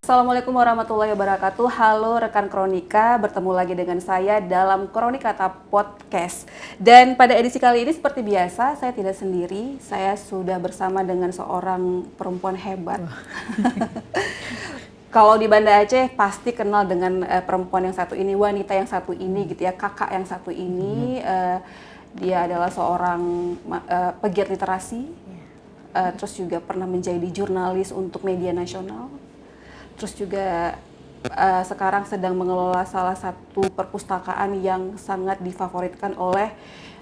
Assalamualaikum warahmatullahi wabarakatuh. Halo rekan Kronika, bertemu lagi dengan saya dalam Kronikata Podcast. Dan pada edisi kali ini seperti biasa, saya tidak sendiri. Saya sudah bersama dengan seorang perempuan hebat. Kalau di Banda Aceh pasti kenal dengan perempuan yang satu ini, wanita yang satu ini gitu ya, kakak yang satu ini. Dia adalah seorang pegiat literasi, terus juga pernah menjadi jurnalis untuk media nasional. Terus juga sekarang sedang mengelola salah satu perpustakaan yang sangat difavoritkan oleh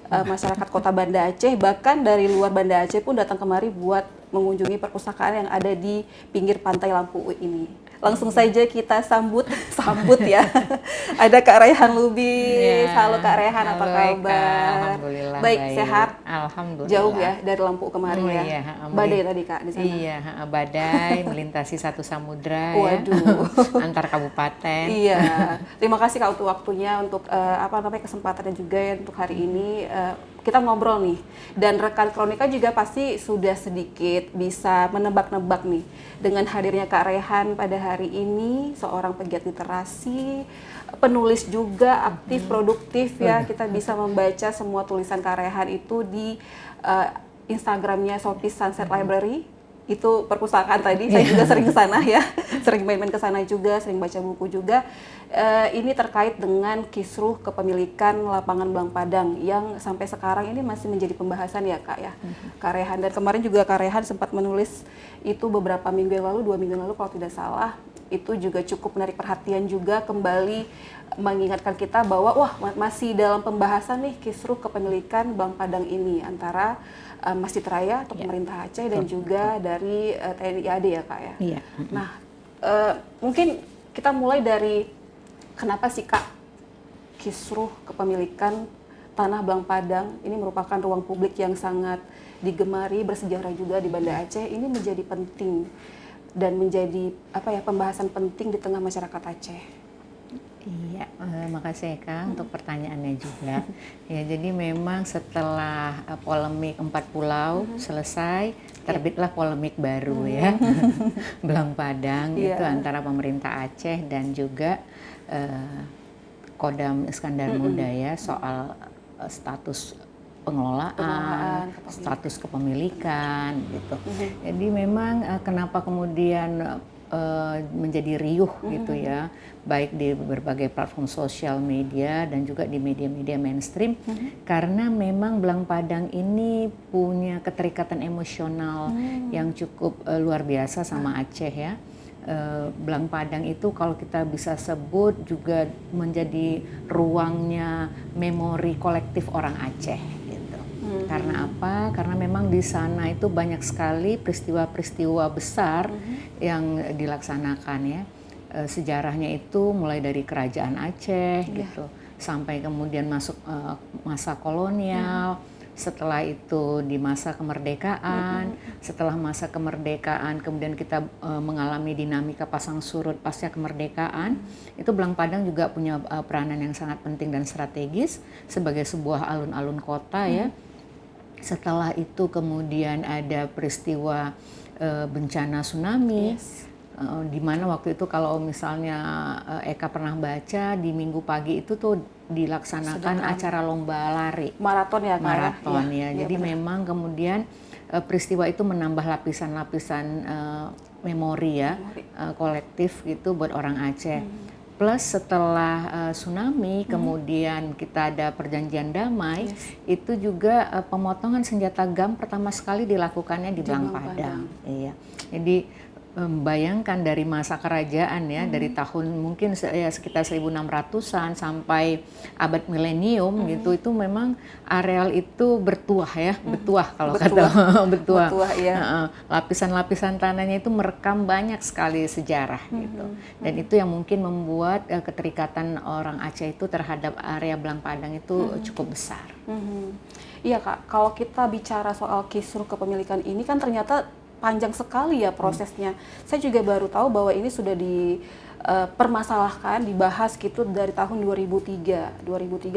masyarakat Kota Banda Aceh. Bahkan dari luar Banda Aceh pun datang kemari buat mengunjungi perpustakaan yang ada di pinggir pantai Lampu U ini. Langsung saja kita sambut ya. Ada Kak Raihan Lubis. Halo Kak Raihan, apa kabar? Alhamdulillah baik. Sehat? Alhamdulillah. Jauh ya dari Lampu kemarin ya? Iya, badai tadi Kak di sana? Iya, badai melintasi satu samudra. Waduh. Ya, antar kabupaten. Iya, terima kasih Kak untuk waktunya, untuk kesempatannya juga ya untuk hari ini. Kita ngobrol nih, dan rekan Kronika juga pasti sudah sedikit bisa menebak-nebak nih dengan hadirnya Kak Raihan pada hari ini, seorang pegiat literasi, penulis juga aktif, produktif ya. Kita bisa membaca semua tulisan Kak Raihan itu di Instagramnya Sophie Sunset Library. Itu perpustakaan tadi, saya juga sering ke sana ya, sering main-main ke sana juga, sering baca buku juga. Ini terkait dengan kisruh kepemilikan lapangan Belang Padang yang sampai sekarang ini masih menjadi pembahasan ya Kak ya. Kak Raihan, dan kemarin juga Kak Raihan sempat menulis itu beberapa minggu yang lalu, 2 minggu yang lalu kalau tidak salah. Itu juga cukup menarik perhatian juga, kembali mengingatkan kita bahwa wah masih dalam pembahasan nih kisruh kepemilikan Belang Padang ini antara Masjid Raya atau pemerintah Aceh dan juga dari TNI AD ya Kak ya. Iya. Nah, mungkin kita mulai dari kenapa sih Kak kisruh kepemilikan tanah Belang Padang ini merupakan ruang publik yang sangat digemari, bersejarah juga di Banda Aceh, ini menjadi penting dan menjadi pembahasan penting di tengah masyarakat Aceh. Iya, makasih ya Kak untuk pertanyaannya juga. Ya, jadi memang setelah polemik 4 pulau selesai, terbitlah polemik baru ya, Belang Padang itu antara pemerintah Aceh dan juga Kodam Iskandar Muda ya, soal status pengelolaan, status kepemilikan gitu. Jadi memang kenapa kemudian menjadi riuh gitu ya, baik di berbagai platform sosial media dan juga di media-media mainstream, karena memang Belang Padang ini punya keterikatan emosional yang cukup luar biasa sama Aceh ya. Belang Padang itu kalau kita bisa sebut juga menjadi ruangnya memori kolektif orang Aceh. Karena apa? Karena memang di sana itu banyak sekali peristiwa-peristiwa besar yang dilaksanakan ya. Sejarahnya itu mulai dari kerajaan Aceh gitu, sampai kemudian masuk masa kolonial. Setelah itu di masa kemerdekaan, setelah masa kemerdekaan kemudian kita mengalami dinamika pasang surut pasca kemerdekaan. Itu Belang Padang juga punya peranan yang sangat penting dan strategis sebagai sebuah alun-alun kota ya. Setelah itu kemudian ada peristiwa bencana tsunami, di mana waktu itu kalau misalnya Eka pernah baca, di Minggu pagi itu tuh dilaksanakan acara lomba lari. Maraton ya Kak? Maraton ya. Jadi memang kemudian peristiwa itu menambah lapisan-lapisan memori ya, kolektif gitu buat orang Aceh. Plus setelah tsunami, kemudian kita ada perjanjian damai, itu juga pemotongan senjata GAM pertama sekali dilakukannya di Belang Padang. Iya. Jadi bayangkan dari masa kerajaan ya, dari tahun mungkin sekitar 1600-an sampai abad milenium gitu, itu memang areal itu bertuah ya, bertuah kalau kata bertuah. Ya. Lapisan-lapisan tanahnya itu merekam banyak sekali sejarah gitu. Dan itu yang mungkin membuat keterikatan orang Aceh itu terhadap area Belang Padang itu cukup besar. Iya Kak, kalau kita bicara soal kisruh kepemilikan ini kan ternyata panjang sekali ya prosesnya. Saya juga baru tahu bahwa ini sudah permasalahkan, dibahas gitu dari tahun 2003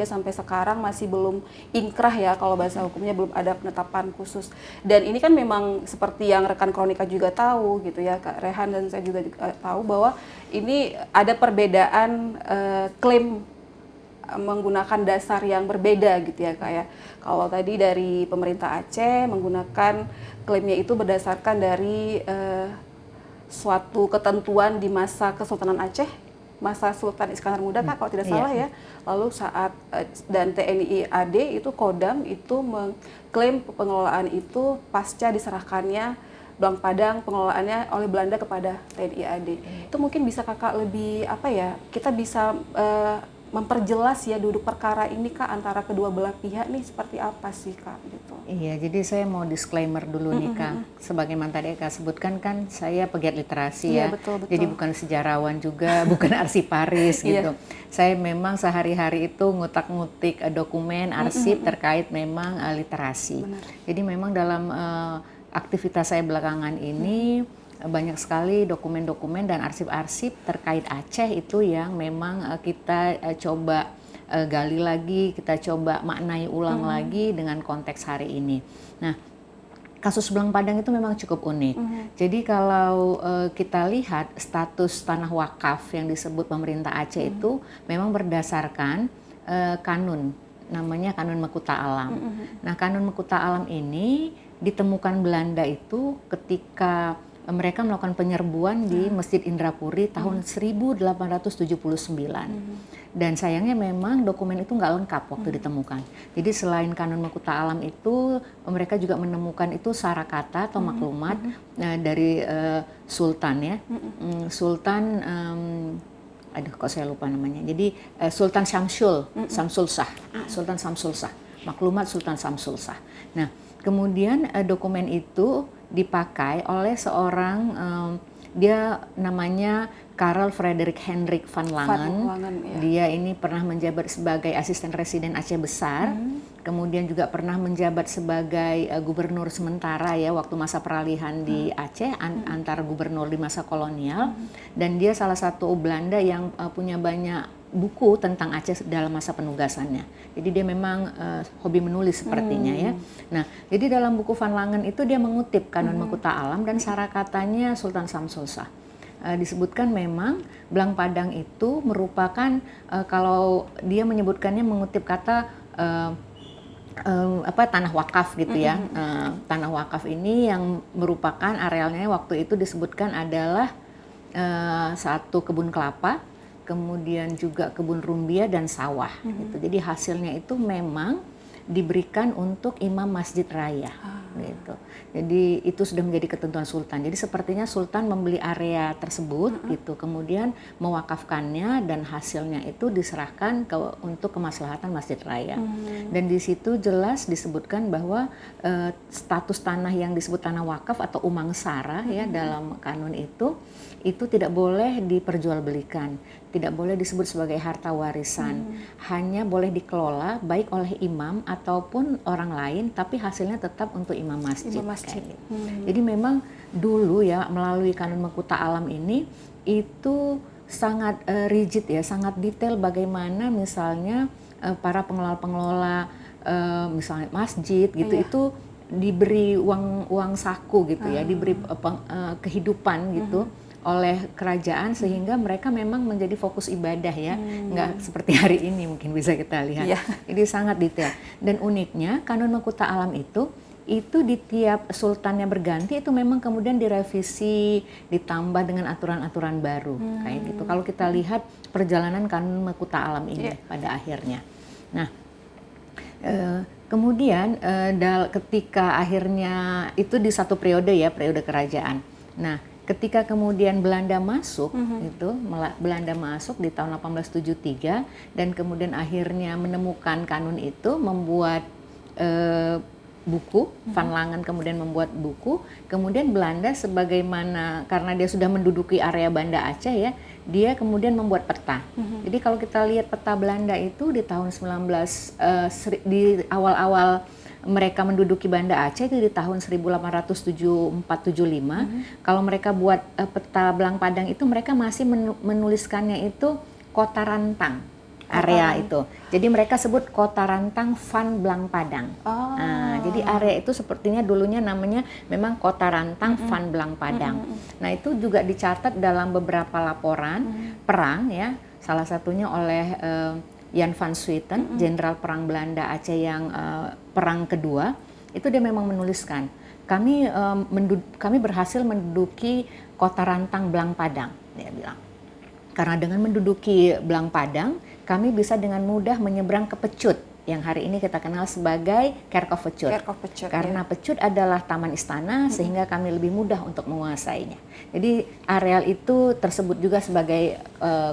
sampai sekarang masih belum inkrah ya, kalau bahasa hukumnya belum ada penetapan khusus. Dan ini kan memang seperti yang rekan Kronika juga tahu gitu ya, Kak Rehan dan saya juga tahu bahwa ini ada perbedaan klaim menggunakan dasar yang berbeda gitu ya Kak ya. Kalau tadi dari pemerintah Aceh menggunakan klaimnya itu berdasarkan dari suatu ketentuan di masa Kesultanan Aceh, masa Sultan Iskandar Muda Kak kalau tidak salah ya. Lalu saat dan TNI AD itu Kodam itu mengklaim pengelolaan itu pasca diserahkannya Blang Padang pengelolaannya oleh Belanda kepada TNI AD. Itu mungkin bisa Kakak lebih apa ya, kita bisa memperjelas ya duduk perkara ini Kak antara kedua belah pihak nih seperti apa sih Kak gitu. Iya, jadi saya mau disclaimer dulu nih Kak. Sebagaimana tadi Kak sebutkan kan saya pegiat literasi ya. Betul. Jadi bukan sejarawan juga, bukan arsiparis gitu. Saya memang sehari-hari itu ngutak-ngutik dokumen, arsip terkait memang literasi. Benar. Jadi memang dalam aktivitas saya belakangan ini banyak sekali dokumen-dokumen dan arsip-arsip terkait Aceh itu yang memang kita coba gali lagi, kita coba maknai ulang lagi dengan konteks hari ini. Nah, kasus Blang Padang itu memang cukup unik. Jadi kalau kita lihat status tanah wakaf yang disebut pemerintah Aceh itu memang berdasarkan kanun, namanya Kanun Mekuta Alam. Nah, Kanun Mekuta Alam ini ditemukan Belanda itu ketika mereka melakukan penyerbuan di Masjid Indrapuri tahun 1879. Dan sayangnya memang dokumen itu nggak lengkap waktu ditemukan. Jadi selain Kanun Mekuta Alam itu, mereka juga menemukan itu sarakata atau maklumat dari Sultan ya. Sultan, aduh kok saya lupa namanya. Jadi Sultan Samsul Shah, Sultan Samsul Shah, maklumat Sultan Samsul Shah. Nah, kemudian dokumen itu dipakai oleh seorang dia namanya Karel Frederik Hendrik van Langen. Ya. Dia ini pernah menjabat sebagai asisten residen Aceh Besar, kemudian juga pernah menjabat sebagai gubernur sementara ya waktu masa peralihan di Aceh antar gubernur di masa kolonial, dan dia salah satu Belanda yang punya banyak buku tentang Aceh dalam masa penugasannya. Jadi dia memang hobi menulis sepertinya ya. Nah, jadi dalam buku Van Langen itu dia mengutip Kanun Mekuta Alam dan sarakatanya Sultan Samsul Shah. Disebutkan memang Blang Padang itu merupakan kalau dia menyebutkannya mengutip kata tanah wakaf gitu ya. Tanah wakaf ini yang merupakan arealnya waktu itu disebutkan adalah satu kebun kelapa, kemudian juga kebun rumbia dan sawah gitu. Jadi hasilnya itu memang diberikan untuk imam masjid raya gitu. Jadi itu sudah menjadi ketentuan sultan. Jadi sepertinya sultan membeli area tersebut gitu, kemudian mewakafkannya dan hasilnya itu diserahkan untuk kemaslahatan masjid raya. Dan di situ jelas disebutkan bahwa status tanah yang disebut tanah wakaf atau umang sara ya dalam kanun itu tidak boleh diperjualbelikan, tidak boleh disebut sebagai harta warisan, hanya boleh dikelola baik oleh imam ataupun orang lain, tapi hasilnya tetap untuk imam masjid. Gitu. Jadi memang dulu ya melalui Kanun Mekuta Alam ini itu sangat rigid ya, sangat detail bagaimana misalnya para pengelola misalnya masjid gitu itu diberi uang saku gitu ya, diberi kehidupan gitu oleh kerajaan sehingga mereka memang menjadi fokus ibadah ya, nggak seperti hari ini mungkin bisa kita lihat. Jadi sangat detail. Dan uniknya Kanun Mekuta Alam itu di tiap sultan yang berganti itu memang kemudian direvisi, ditambah dengan aturan-aturan baru kayak gitu. Kalau kita lihat perjalanan Kanun Mekuta Alam ini pada akhirnya. Nah, kemudian ketika akhirnya itu di satu periode ya, periode kerajaan. Nah, ketika kemudian Belanda masuk, Belanda masuk di tahun 1873 dan kemudian akhirnya menemukan kanun itu, membuat buku, Van Langen kemudian membuat buku, kemudian Belanda sebagaimana karena dia sudah menduduki area Banda Aceh ya, dia kemudian membuat peta. Jadi kalau kita lihat peta Belanda itu di tahun di awal-awal mereka menduduki Banda Aceh itu di tahun 1874-75. Kalau mereka buat peta Belang Padang itu mereka masih menuliskannya itu Kota Rantang. Area itu. Jadi mereka sebut Kota Rantang Van Belang Padang. Nah, jadi area itu sepertinya dulunya namanya memang Kota Rantang Van Belang Padang. Nah, itu juga dicatat dalam beberapa laporan perang ya. Salah satunya oleh Jan van Swieten, Jenderal Perang Belanda Aceh yang perang kedua. Itu dia memang menuliskan, kami berhasil menduduki Kota Rantang Belang Padang, dia bilang. Karena dengan menduduki Belang Padang, kami bisa dengan mudah menyeberang ke Pecut yang hari ini kita kenal sebagai Kerkhof Pecut. Karena Pecut adalah taman istana sehingga kami lebih mudah untuk menguasainya. Jadi areal itu tersebut juga sebagai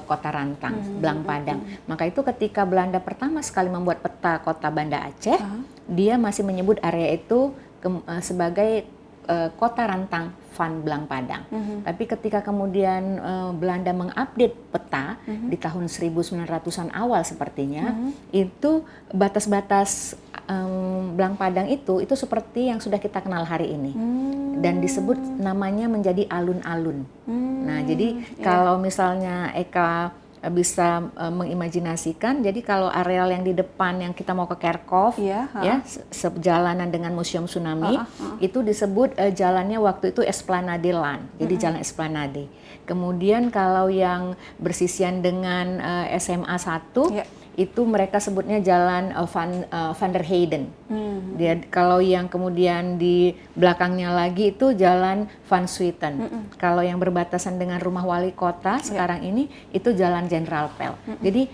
Kota Rantang, Belang Padang. Maka itu ketika Belanda pertama sekali membuat peta kota Banda Aceh, dia masih menyebut area itu sebagai Kota Rantang Van Belang Padang. Tapi ketika kemudian Belanda mengupdate peta di tahun 1900-an awal sepertinya, itu batas-batas Belang Padang itu seperti yang sudah kita kenal hari ini. Dan disebut namanya menjadi alun-alun. Nah, jadi kalau misalnya Eka bisa mengimajinasikan, jadi kalau areal yang di depan yang kita mau ke Kerkhof ya sejalanan dengan Museum Tsunami itu disebut jalannya waktu itu Esplanade Land, jadi jalan Esplanade. Kemudian kalau yang bersisian dengan SMA 1 itu mereka sebutnya jalan Van der Heyden. Dia kalau yang kemudian di belakangnya lagi itu jalan Van Swieten. Kalau yang berbatasan dengan rumah wali kota sekarang ini itu jalan Jenderal Pel. Jadi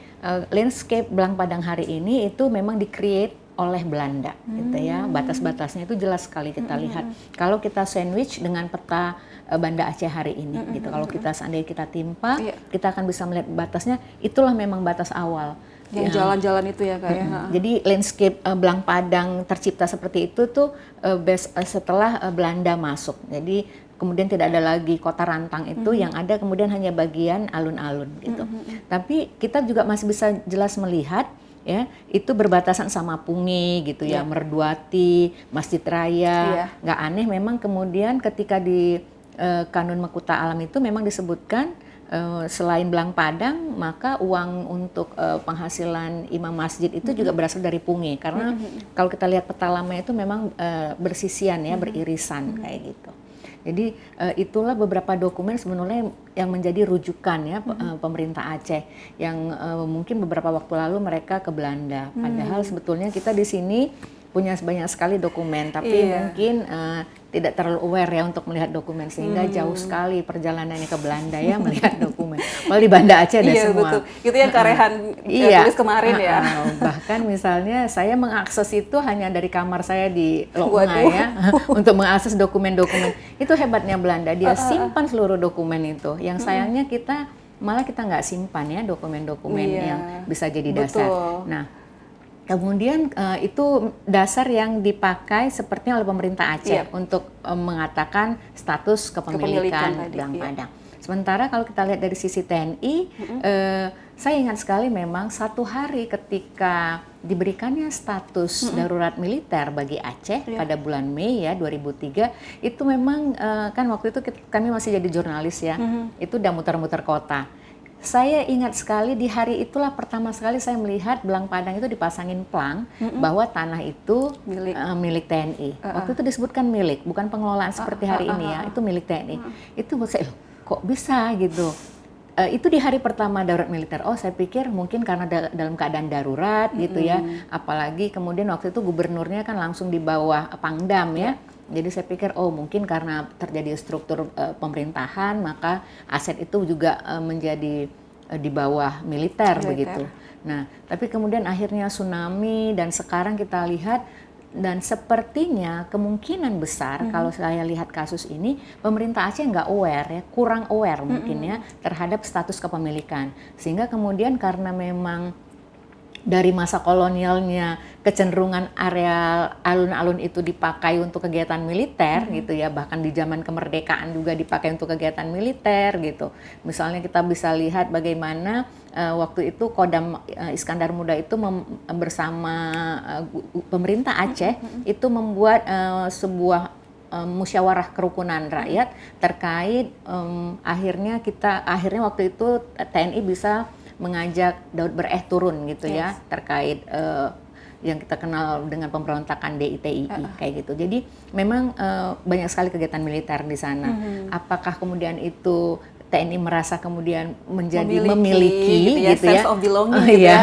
landscape Belang Padang hari ini itu memang di-create oleh Belanda gitu ya. Batas-batasnya itu jelas sekali kita lihat. Kalau kita sandwich dengan peta Banda Aceh hari ini gitu. Kalau kita seandainya kita timpa, kita akan bisa melihat batasnya, itulah memang batas awal. Yang jalan-jalan itu ya Kak ya. Jadi landscape Belang Padang tercipta seperti itu tuh setelah Belanda masuk. Jadi kemudian tidak ada lagi Kota Rantang itu, yang ada kemudian hanya bagian alun-alun gitu. Tapi kita juga masih bisa jelas melihat ya, itu berbatasan sama Pungi gitu ya, Merduati, Masjid Raya. Nggak aneh memang kemudian ketika di Kanun Mekuta Alam itu memang disebutkan selain Belang Padang, maka uang untuk penghasilan imam masjid itu juga berasal dari Pungi. Karena kalau kita lihat peta lama itu memang bersisian ya, beririsan kayak gitu. Jadi itulah beberapa dokumen sebenarnya yang menjadi rujukan ya pemerintah Aceh yang mungkin beberapa waktu lalu mereka ke Belanda. Padahal sebetulnya kita di sini punya banyak sekali dokumen, tapi mungkin tidak terlalu aware ya untuk melihat dokumen, sehingga jauh sekali perjalanannya ke Belanda ya melihat dokumen. Kalau di Banda Aceh ada semua. Betul. Itu yang Kak Rehan tulis kemarin ya. Bahkan misalnya saya mengakses itu hanya dari kamar saya di Lokma ya untuk mengakses dokumen-dokumen. Itu hebatnya Belanda, dia simpan seluruh dokumen itu. Yang sayangnya kita nggak simpan ya dokumen-dokumen yang bisa jadi dasar. Nah, kemudian itu dasar yang dipakai sepertinya oleh pemerintah Aceh untuk mengatakan status kepemilikan Belang Padang. Sementara kalau kita lihat dari sisi TNI, saya ingat sekali memang satu hari ketika diberikannya status darurat militer bagi Aceh pada bulan Mei ya 2003, itu memang kan waktu itu kami masih jadi jurnalis ya, itu udah muter-muter kota. Saya ingat sekali di hari itulah pertama sekali saya melihat Belang Padang itu dipasangin plang bahwa tanah itu milik TNI. Waktu itu disebutkan milik, bukan pengelolaan seperti hari ini ya, itu milik TNI. Itu buat saya, kok bisa gitu. Itu di hari pertama darurat militer. Oh, saya pikir mungkin karena dalam keadaan darurat gitu ya. Apalagi kemudian waktu itu gubernurnya kan langsung di bawah Pangdam ya. Jadi saya pikir mungkin karena terjadi struktur pemerintahan, maka aset itu juga menjadi di bawah militer begitu. Nah, tapi kemudian akhirnya tsunami dan sekarang kita lihat, dan sepertinya kemungkinan besar kalau saya lihat kasus ini pemerintah Aceh nggak aware ya, kurang aware mungkin ya terhadap status kepemilikan, sehingga kemudian karena memang dari masa kolonialnya kecenderungan areal alun-alun itu dipakai untuk kegiatan militer gitu ya, bahkan di zaman kemerdekaan juga dipakai untuk kegiatan militer gitu. Misalnya kita bisa lihat bagaimana waktu itu Kodam Iskandar Muda itu bersama pemerintah Aceh itu membuat sebuah musyawarah kerukunan rakyat terkait akhirnya waktu itu TNI bisa mengajak Daud Bereh turun gitu ya terkait yang kita kenal dengan pemberontakan DITII kayak gitu. Jadi memang banyak sekali kegiatan militer di sana. Apakah kemudian itu TNI merasa kemudian menjadi memiliki gitu ya, sense of belonging gitu ya,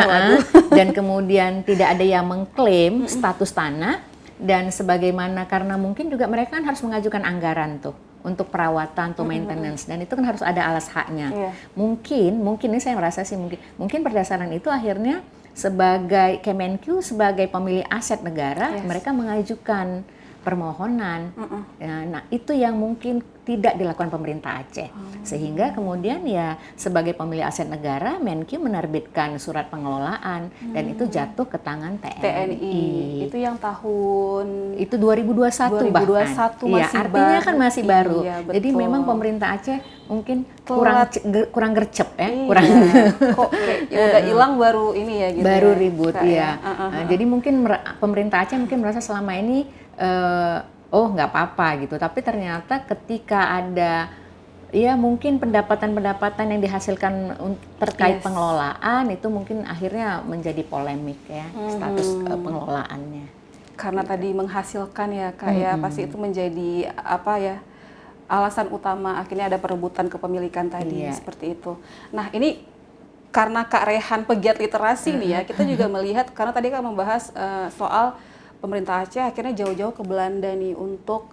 dan kemudian tidak ada yang mengklaim status tanah, dan sebagaimana karena mungkin juga mereka kan harus mengajukan anggaran tuh untuk perawatan atau maintenance, dan itu kan harus ada alas haknya. Mungkin ini saya merasa sih mungkin berdasarkan itu akhirnya sebagai Kemenq sebagai pemilik aset negara mereka mengajukan permohonan. Nah, itu yang mungkin tidak dilakukan pemerintah Aceh. Sehingga kemudian ya sebagai pemilik aset negara, Menkyu menerbitkan surat pengelolaan dan itu jatuh ke tangan TNI. Itu yang tahun itu 2021 bahkan. Masih artinya baru. kan masih baru. Iya, jadi memang pemerintah Aceh mungkin kurang gercep ya, kok udah hilang baru ini ya gitu. Baru ribut ya. Nah, jadi mungkin pemerintah Aceh mungkin merasa selama ini oh nggak apa-apa gitu, tapi ternyata ketika ada ya mungkin pendapatan-pendapatan yang dihasilkan terkait pengelolaan itu mungkin akhirnya menjadi polemik ya status pengelolaannya. Karena tadi menghasilkan ya Kak ya, pasti itu menjadi apa ya alasan utama akhirnya ada perebutan kepemilikan tadi seperti itu. Nah ini karena Kak Rehan pegiat literasi nih ya, kita juga melihat karena tadi Kak membahas soal pemerintah Aceh akhirnya jauh-jauh ke Belanda nih untuk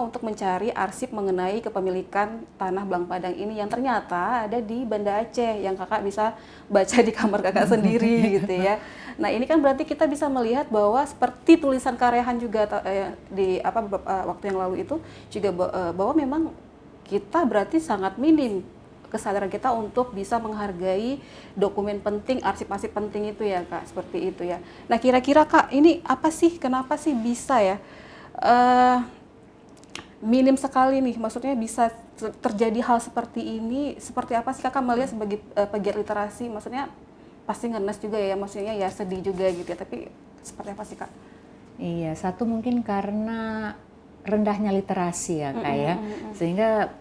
untuk mencari arsip mengenai kepemilikan tanah Belang Padang ini yang ternyata ada di Banda Aceh yang Kakak bisa baca di kamar Kakak sendiri gitu ya. Nah, ini kan berarti kita bisa melihat bahwa seperti tulisan Karehan juga di waktu yang lalu itu juga bahwa memang kita berarti sangat minim kesadaran kita untuk bisa menghargai dokumen penting, arsip-arsip penting itu ya Kak, seperti itu ya. Nah kira-kira Kak, ini apa sih, kenapa sih bisa ya minim sekali nih, maksudnya bisa terjadi hal seperti ini, seperti apa sih Kakak melihat sebagai pegiat literasi, maksudnya pasti ngenes juga ya, maksudnya ya sedih juga gitu ya, tapi seperti apa sih Kak? Iya, satu mungkin karena rendahnya literasi ya Kak ya, sehingga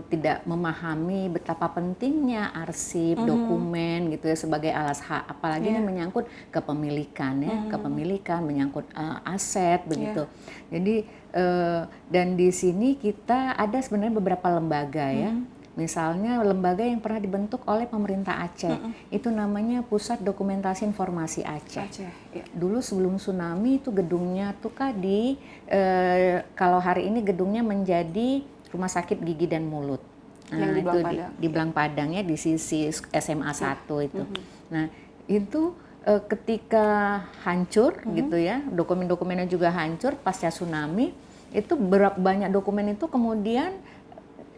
tidak memahami betapa pentingnya arsip, dokumen gitu ya sebagai alas hak, apalagi ini menyangkut kepemilikan ya, kepemilikan menyangkut aset begitu. Jadi dan di sini kita ada sebenarnya beberapa lembaga ya. Misalnya lembaga yang pernah dibentuk oleh pemerintah Aceh, itu namanya Pusat Dokumentasi Informasi Aceh. Dulu sebelum tsunami itu gedungnya tuh Kak kalau hari ini gedungnya menjadi Rumah Sakit Gigi dan Mulut. Yang itu di Belang Padang ya, di sisi SMA 1 itu. Nah, itu ketika hancur gitu ya, dokumen-dokumennya juga hancur pasca tsunami, itu banyak dokumen itu kemudian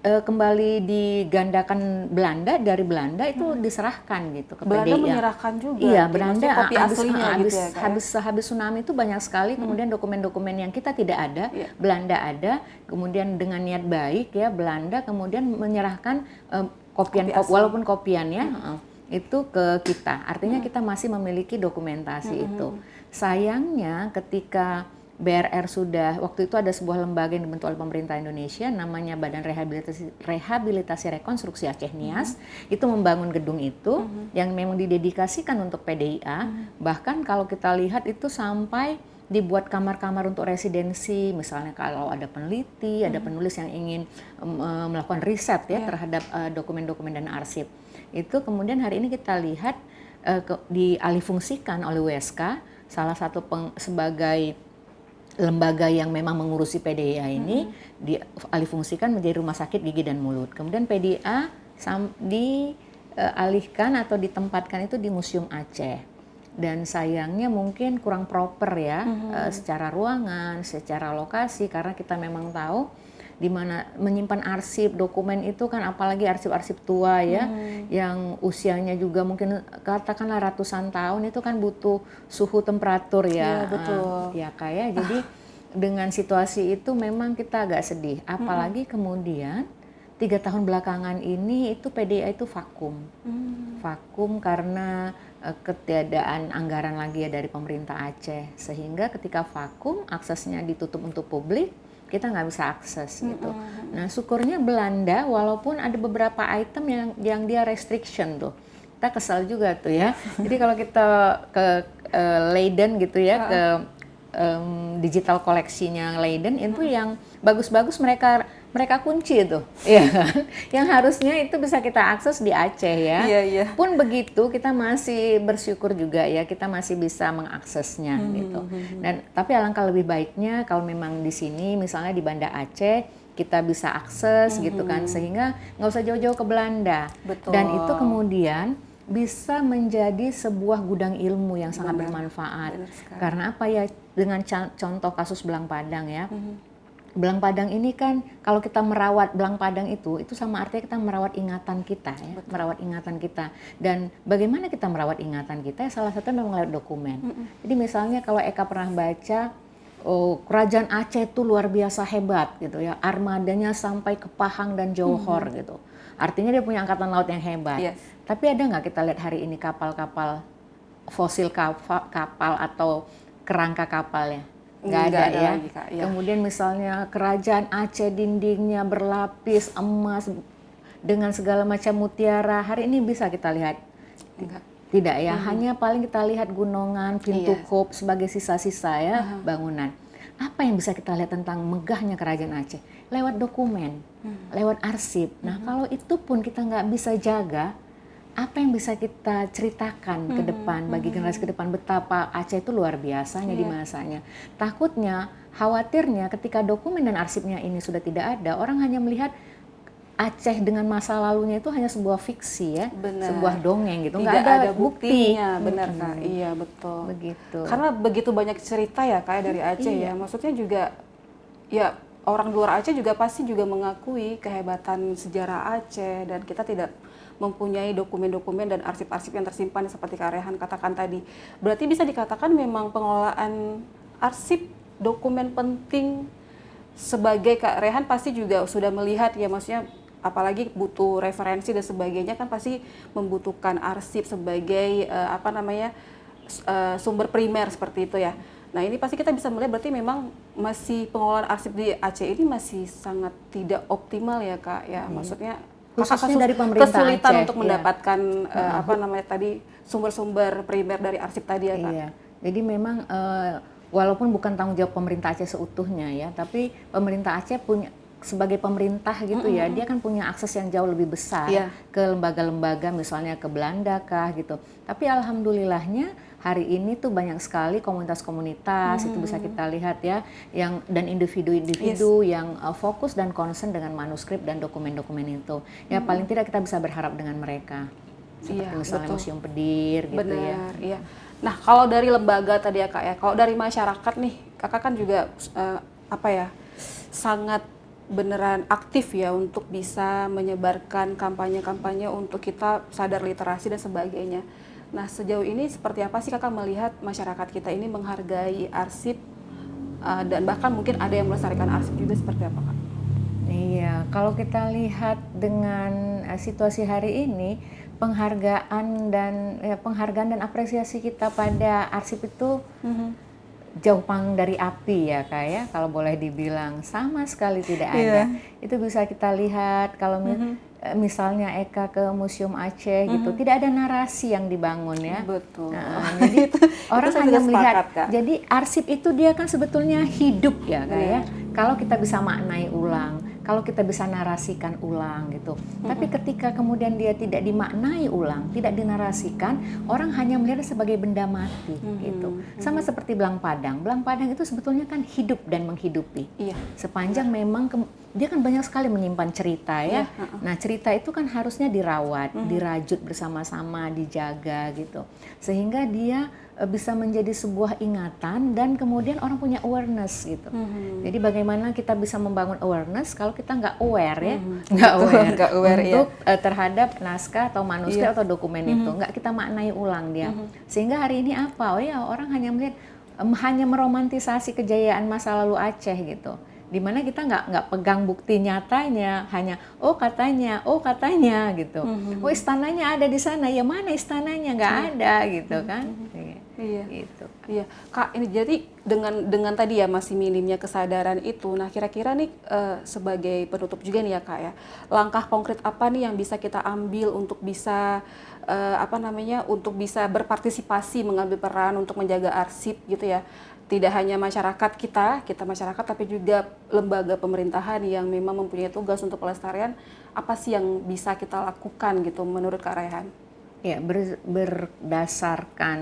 kembali digandakan dari Belanda itu diserahkan gitu ke Belanda PDI. menyerahkan juga. Iya, Belanda kopi aslinya gitu ya, habis tsunami itu banyak sekali kemudian dokumen-dokumen yang kita tidak ada, Belanda ada, kemudian dengan niat baik ya Belanda kemudian menyerahkan walaupun kopiannya itu ke kita. Artinya kita masih memiliki dokumentasi itu. Sayangnya ketika BRR waktu itu ada sebuah lembaga yang dibentuk oleh pemerintah Indonesia namanya Badan Rehabilitasi Rekonstruksi Aceh Nias, itu membangun gedung itu yang memang didedikasikan untuk PDIA. Bahkan kalau kita lihat itu sampai dibuat kamar-kamar untuk residensi, misalnya kalau ada peneliti, ada penulis yang ingin melakukan riset ya terhadap dokumen-dokumen dan arsip. Itu kemudian hari ini kita lihat dialihfungsikan oleh WSK, salah satu sebagai lembaga yang memang mengurusi PDIA ini dialihfungsikan menjadi Rumah Sakit Gigi dan Mulut. Kemudian PDIA dialihkan atau ditempatkan itu di Museum Aceh. Dan sayangnya mungkin kurang proper ya secara ruangan, secara lokasi, karena kita memang tahu di mana menyimpan arsip dokumen itu kan, apalagi arsip-arsip tua ya, yang usianya juga mungkin katakanlah ratusan tahun, itu kan butuh suhu temperatur ya. Iya, betul. Ya kayak jadi dengan situasi itu memang kita agak sedih, apalagi kemudian 3 tahun belakangan ini itu PDA itu vakum. Vakum karena ketiadaan anggaran lagi ya dari pemerintah Aceh, sehingga ketika vakum aksesnya ditutup untuk publik, kita nggak bisa akses gitu. Nah syukurnya Belanda walaupun ada beberapa item yang dia restriction tuh, kita kesal juga tuh ya. Jadi kalau kita ke Leiden gitu ya, ke digital koleksinya Leiden itu yang bagus-bagus mereka kunci itu, ya kan? Yang harusnya itu bisa kita akses di Aceh ya. Iya. Pun begitu kita masih bersyukur juga ya, kita masih bisa mengaksesnya gitu. Dan tapi alangkah lebih baiknya kalau memang di sini misalnya di Banda Aceh kita bisa akses gitu kan, sehingga nggak usah jauh-jauh ke Belanda. Betul. Dan itu kemudian bisa menjadi sebuah gudang ilmu yang sangat bermanfaat. Karena apa ya, dengan contoh kasus Belang Padang ya. Belang Padang ini kan kalau kita merawat belang Padang itu sama artinya kita merawat ingatan kita ya, merawat ingatan kita. Dan bagaimana kita merawat ingatan kita? Salah satunya memang lewat dokumen. Jadi misalnya kalau Eka pernah baca, kerajaan Aceh itu luar biasa hebat gitu ya, armadanya sampai ke Pahang dan Johor gitu. Artinya dia punya angkatan laut yang hebat. Yes. Tapi ada nggak kita lihat hari ini kapal-kapal, fosil kapal atau kerangka kapalnya? Nggak ada ya. Lagi, Kak. Ya. Kemudian misalnya kerajaan Aceh dindingnya berlapis emas dengan segala macam mutiara. Hari ini bisa kita lihat? Enggak. Tidak ya, hanya paling kita lihat gunungan, pintu Iya. kop sebagai sisa-sisa ya bangunan. Apa yang bisa kita lihat tentang megahnya kerajaan Aceh? Lewat dokumen, lewat arsip. Nah kalau itu pun kita nggak bisa jaga, apa yang bisa kita ceritakan ke depan bagi generasi ke depan betapa Aceh itu luar biasanya di masanya. Takutnya, khawatirnya ketika dokumen dan arsipnya ini sudah tidak ada, orang hanya melihat Aceh dengan masa lalunya itu hanya sebuah fiksi ya, sebuah dongeng gitu, nggak ada buktinya. Benar Kak, iya betul. Begitu. Karena begitu banyak cerita ya Kak dari Aceh ya, maksudnya juga ya orang luar Aceh juga pasti juga mengakui kehebatan sejarah Aceh, dan kita tidak mempunyai dokumen-dokumen dan arsip-arsip yang tersimpan seperti Kak Rehan katakan tadi. Berarti bisa dikatakan memang pengelolaan arsip dokumen penting, sebagai Kak Rehan pasti juga sudah melihat ya, maksudnya apalagi butuh referensi dan sebagainya kan pasti membutuhkan arsip sebagai sumber primer seperti itu ya. Nah ini pasti kita bisa melihat berarti memang masih pengelolaan arsip di Aceh ini masih sangat tidak optimal ya Kak ya, maksudnya khususnya dari pemerintah kesulitan Aceh, untuk mendapatkan sumber-sumber primer dari arsip tadi ya Kak. Iya. Jadi memang walaupun bukan tanggung jawab pemerintah Aceh seutuhnya ya, tapi pemerintah Aceh punya sebagai pemerintah gitu ya, dia kan punya akses yang jauh lebih besar ke lembaga-lembaga, misalnya ke Belanda kah gitu. Tapi alhamdulillahnya hari ini tuh banyak sekali komunitas-komunitas itu bisa kita lihat ya, yang dan individu-individu yang fokus dan concern dengan manuskrip dan dokumen-dokumen itu. Ya paling tidak kita bisa berharap dengan mereka. Seperti misalnya Museum Pedir gitu ya. Iya. Nah, kalau dari lembaga tadi ya Kak ya, kalau dari masyarakat nih, Kakak kan juga sangat beneran aktif ya untuk bisa menyebarkan kampanye-kampanye untuk kita sadar literasi dan sebagainya. Nah, sejauh ini seperti apa sih Kakak melihat masyarakat kita ini menghargai arsip dan bahkan mungkin ada yang melestarikan arsip juga, seperti apa Kak? Iya, kalau kita lihat dengan situasi hari ini, penghargaan dan apresiasi kita pada arsip itu jauh panggang dari api ya Kak ya, kalau boleh dibilang sama sekali tidak ada. Itu bisa kita lihat kalau misalnya Eka ke Museum Aceh gitu, tidak ada narasi yang dibangun ya. Betul. Jadi orang saya hanya juga melihat. sepakat, Kak. Jadi arsip itu dia kan sebetulnya hidup ya Kak ya. Kalau kita bisa maknai ulang, kalau kita bisa narasikan ulang gitu. Tapi ketika kemudian dia tidak dimaknai ulang, tidak dinarasikan, orang hanya melihat sebagai benda mati gitu. Sama seperti Belang Padang. Belang Padang itu sebetulnya kan hidup dan menghidupi. Iya. Sepanjang memang dia kan banyak sekali menyimpan cerita ya. Nah, cerita itu kan harusnya dirawat, dirajut bersama-sama, dijaga gitu. Sehingga dia bisa menjadi sebuah ingatan dan kemudian orang punya awareness gitu. Jadi bagaimana kita bisa membangun awareness kalau kita nggak aware ya, nggak aware untuk terhadap naskah atau manuskrip atau dokumen itu, nggak kita maknai ulang dia. Sehingga hari ini apa? Oh ya, orang hanya melihat hanya meromantisasi kejayaan masa lalu Aceh gitu. Dimana kita nggak pegang bukti nyatanya, hanya oh katanya gitu. Oh istananya ada di sana, ya mana istananya, nggak ada gitu kan. Iya. Gitu. Iya, Kak, ini jadi dengan tadi ya masih minimnya kesadaran itu. Nah, kira-kira nih sebagai penutup juga nih ya, Kak ya. Langkah konkret apa nih yang bisa kita ambil untuk bisa untuk bisa berpartisipasi mengambil peran untuk menjaga arsip gitu ya. Tidak hanya masyarakat kita masyarakat, tapi juga lembaga pemerintahan yang memang mempunyai tugas untuk pelestarian. Apa sih yang bisa kita lakukan gitu menurut Kak Raihan? Ya, berdasarkan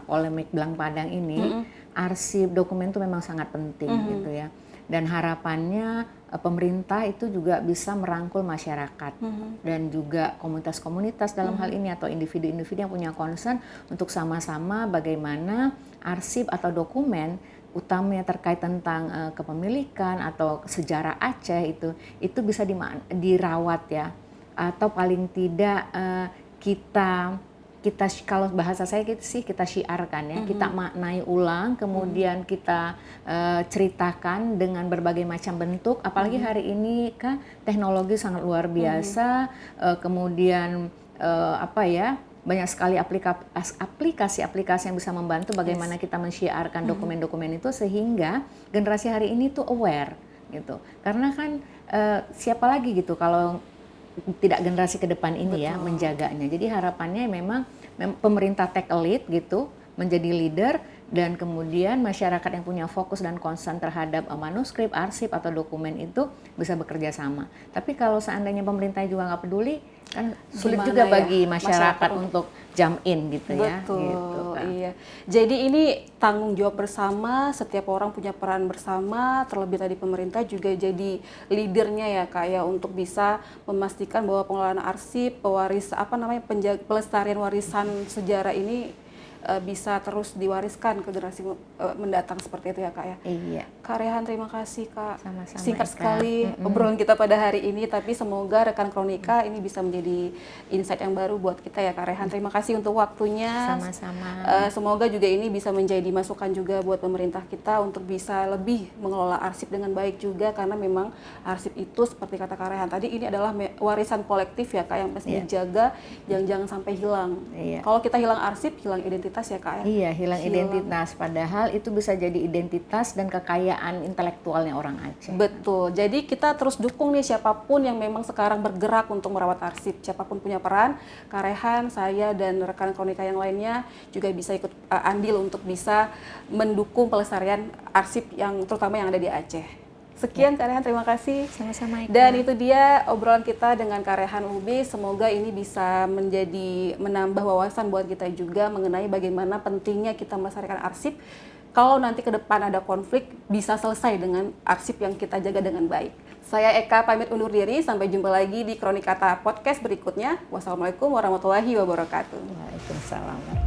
polemik Belang Padang ini, arsip dokumen itu memang sangat penting gitu ya. Dan harapannya pemerintah itu juga bisa merangkul masyarakat dan juga komunitas-komunitas dalam hal ini atau individu-individu yang punya concern untuk sama-sama bagaimana arsip atau dokumen utamanya terkait tentang kepemilikan atau sejarah Aceh itu bisa dirawat ya, atau paling tidak kita kalau bahasa saya gitu sih, kita syiarkan ya, kita maknai ulang, kemudian kita ceritakan dengan berbagai macam bentuk. Apalagi hari ini kan teknologi sangat luar biasa, kemudian banyak sekali aplikasi-aplikasi yang bisa membantu bagaimana kita mensyiarkan dokumen-dokumen itu sehingga generasi hari ini tuh aware gitu. Karena kan siapa lagi gitu kalau tidak generasi ke depan ini ya menjaganya. Jadi harapannya memang pemerintah take a lead gitu, menjadi leader, dan kemudian masyarakat yang punya fokus dan concern terhadap manuskrip, arsip atau dokumen itu bisa bekerja sama. Tapi kalau seandainya pemerintah juga nggak peduli, kan sulit juga bagi masyarakat untuk jump in gitu ya. Betul, gitu, kan. iya. Jadi ini tanggung jawab bersama, setiap orang punya peran bersama, terlebih tadi pemerintah juga jadi leadernya ya Kak ya, untuk bisa memastikan bahwa pengelolaan arsip, pelestarian warisan sejarah ini bisa terus diwariskan ke generasi mendatang seperti itu ya Kak ya. Iya. Kak Raihan, terima kasih Kak. Sama-sama, Singkat Eka. sekali obrolan kita pada hari ini, tapi semoga rekan Kronika ini bisa menjadi insight yang baru buat kita ya Kak Raihan. Terima kasih untuk waktunya. Sama-sama. Semoga juga ini bisa menjadi masukan juga buat pemerintah kita untuk bisa lebih mengelola arsip dengan baik juga, karena memang arsip itu seperti kata Kak Raihan tadi, ini adalah warisan kolektif ya Kak yang mesti dijaga, jangan sampai hilang. Kalau kita hilang arsip, hilang identitas ya Kak ya? Iya, hilang identitas. Padahal itu bisa jadi identitas dan kekayaan intelektualnya orang Aceh. Betul. Jadi kita terus dukung nih siapapun yang memang sekarang bergerak untuk merawat arsip. Siapapun punya peran, Kak Raihan, saya, dan rekan Kronika yang lainnya juga bisa ikut andil untuk bisa mendukung pelestarian arsip yang terutama yang ada di Aceh. Sekian Kak Raihan, terima kasih. Sama-sama, Eka. Dan itu dia obrolan kita dengan Kak Raihan Lubis. Semoga ini bisa menambah wawasan buat kita juga mengenai bagaimana pentingnya kita melestarikan arsip. Kalau nanti ke depan ada konflik, bisa selesai dengan arsip yang kita jaga dengan baik. Saya Eka pamit undur diri, sampai jumpa lagi di Kronikata Podcast berikutnya. Wassalamualaikum warahmatullahi wabarakatuh. Waalaikumsalam.